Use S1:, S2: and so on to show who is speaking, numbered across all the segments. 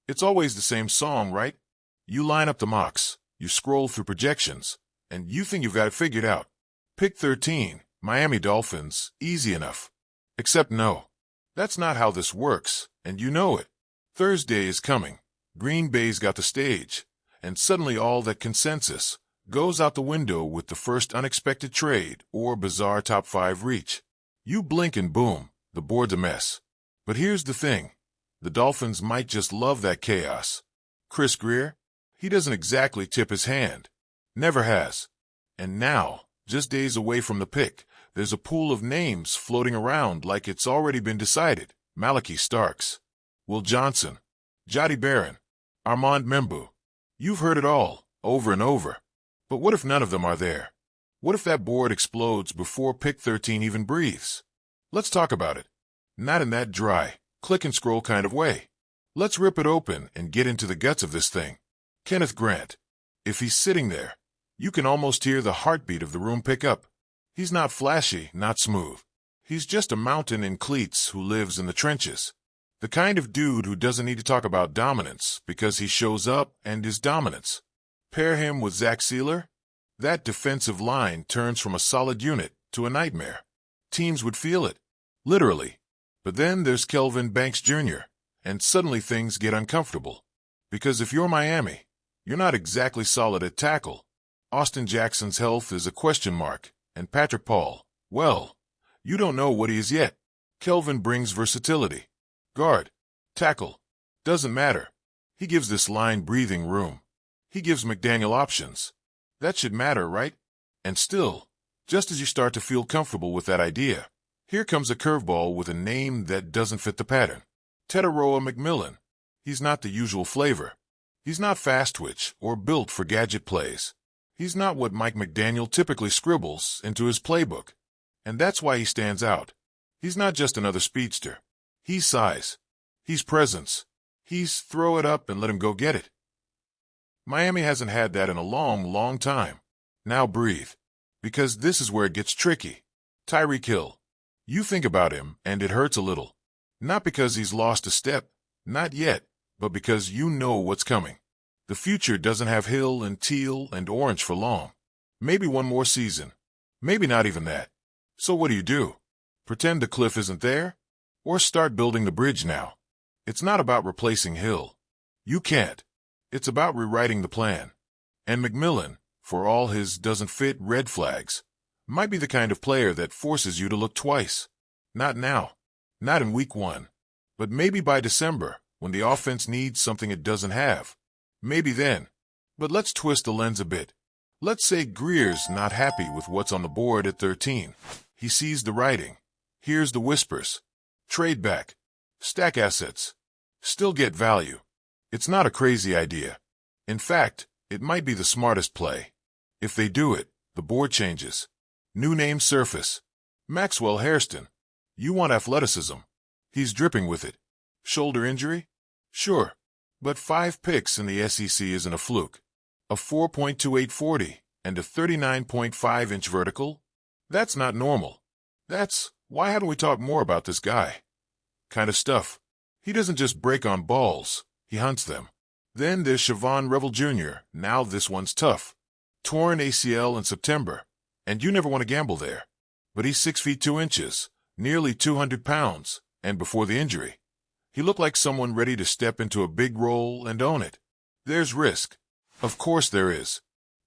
S1: It's always the same song, right? You line up the mocks, you scroll through projections, and you think you've got it figured out. Pick 13, Miami Dolphins, easy enough. Except no. That's not how this works, and you know it. Thursday is coming. Green Bay's got the stage, and suddenly all that consensus goes out the window with the first unexpected trade or bizarre top 5 reach. You blink and boom, the board's a mess. But here's the thing. The Dolphins might just love that chaos. Chris Greer? He doesn't exactly tip his hand. Never has. And now, just days away from the pick, there's a pool of names floating around like it's already been decided. Malachi Starks, Will Johnson, Jody Barron, Armand Membu. You've heard it all, over and over. But what if none of them are there? What if that board explodes before pick 13 even breathes? Let's talk about it. Not in that dry, click and scroll kind of way. Let's rip it open and get into the guts of this thing. Kenneth Grant. If he's sitting there, you can almost hear the heartbeat of the room pick up. He's not flashy, not smooth. He's just a mountain in cleats who lives in the trenches. The kind of dude who doesn't need to talk about dominance because he shows up and is dominance. Pair him with Zach Sealer, that defensive line turns from a solid unit to a nightmare. Teams would feel it, literally. But then there's Kelvin Banks Jr., and suddenly things get uncomfortable. Because if you're Miami, you're not exactly solid at tackle. Austin Jackson's health is a question mark, and Patrick Paul, well, you don't know what he is yet. Kelvin brings versatility. Guard, tackle, doesn't matter. He gives this line breathing room. He gives McDaniel options. That should matter, right? And still, just as you start to feel comfortable with that idea, here comes a curveball with a name that doesn't fit the pattern. Tetairoa McMillan. He's not the usual flavor. He's not fast twitch or built for gadget plays. He's not what Mike McDaniel typically scribbles into his playbook. And that's why he stands out. He's not just another speedster. He's size. He's presence. He's throw it up and let him go get it. Miami hasn't had that in a long, long time. Now breathe. Because this is where it gets tricky. Tyreek Hill. You think about him, and it hurts a little. Not because he's lost a step, not yet, but because you know what's coming. The future doesn't have Hill and teal and orange for long. Maybe one more season. Maybe not even that. So what do? Pretend the cliff isn't there? Or start building the bridge now? It's not about replacing Hill. You can't. It's about rewriting the plan. And McMillan, for all his doesn't fit red flags, might be the kind of player that forces you to look twice. Not now. Not in week 1. But maybe by December, when the offense needs something it doesn't have. Maybe then. But let's twist the lens a bit. Let's say Greer's not happy with what's on the board at 13. He sees the writing. Hears the whispers. Trade back. Stack assets. Still get value. It's not a crazy idea. In fact, it might be the smartest play. If they do it, the board changes. New names surface. Maxwell Hairston. You want athleticism. He's dripping with it. Shoulder injury? Sure. But 5 picks in the SEC isn't a fluke. A 4.28 40 and a 39.5-inch vertical? That's not normal. That's why haven't we talked more about this guy? Kind of stuff. He doesn't just break on balls. He hunts them. Then there's Siobhan Revel Jr. Now this one's tough. Torn ACL in September. And you never want to gamble there. But he's 6 feet 2 inches, nearly 200 pounds, and before the injury, he looked like someone ready to step into a big role and own it. There's risk. Of course there is.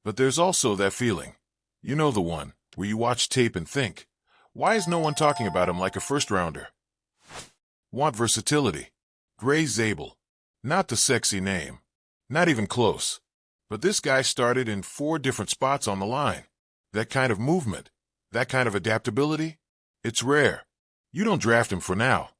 S1: But there's also that feeling. You know the one, where you watch tape and think, why is no one talking about him like a first-rounder? Want versatility. Gray Zabel. Not the sexy name. Not even close. But this guy started in 4 different spots on the line. That kind of movement, that kind of adaptability, it's rare. You don't draft him for now.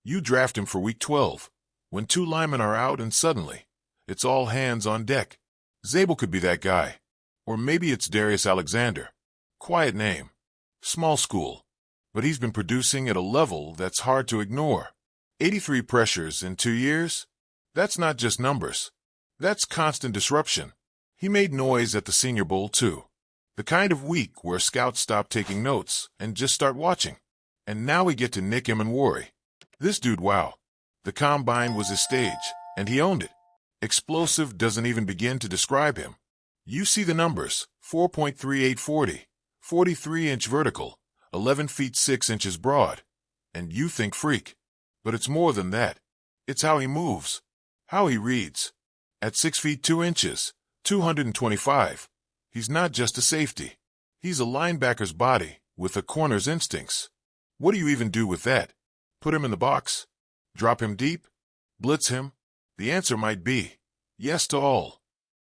S1: You draft him for week 12, when 2 linemen are out and suddenly, it's all hands on deck. Zabel could be that guy. Or maybe it's Darius Alexander. Quiet name. Small school. But he's been producing at a level that's hard to ignore. 83 pressures in 2 years? That's not just numbers. That's constant disruption. He made noise at the Senior Bowl, too. The kind of week where scouts stop taking notes and just start watching. And now we get to nick him and worry. This dude, wow. The combine was his stage. And he owned it. Explosive doesn't even begin to describe him. You see the numbers: 4.3840, 43-inch vertical, 11 feet 6 inches broad. And you think freak. But it's more than that. It's how he moves, how he reads. At 6 feet 2 inches, 225, he's not just a safety. He's a linebacker's body with a corner's instincts. What do you even do with that? Put him in the box? Drop him deep? Blitz him? The answer might be yes to all.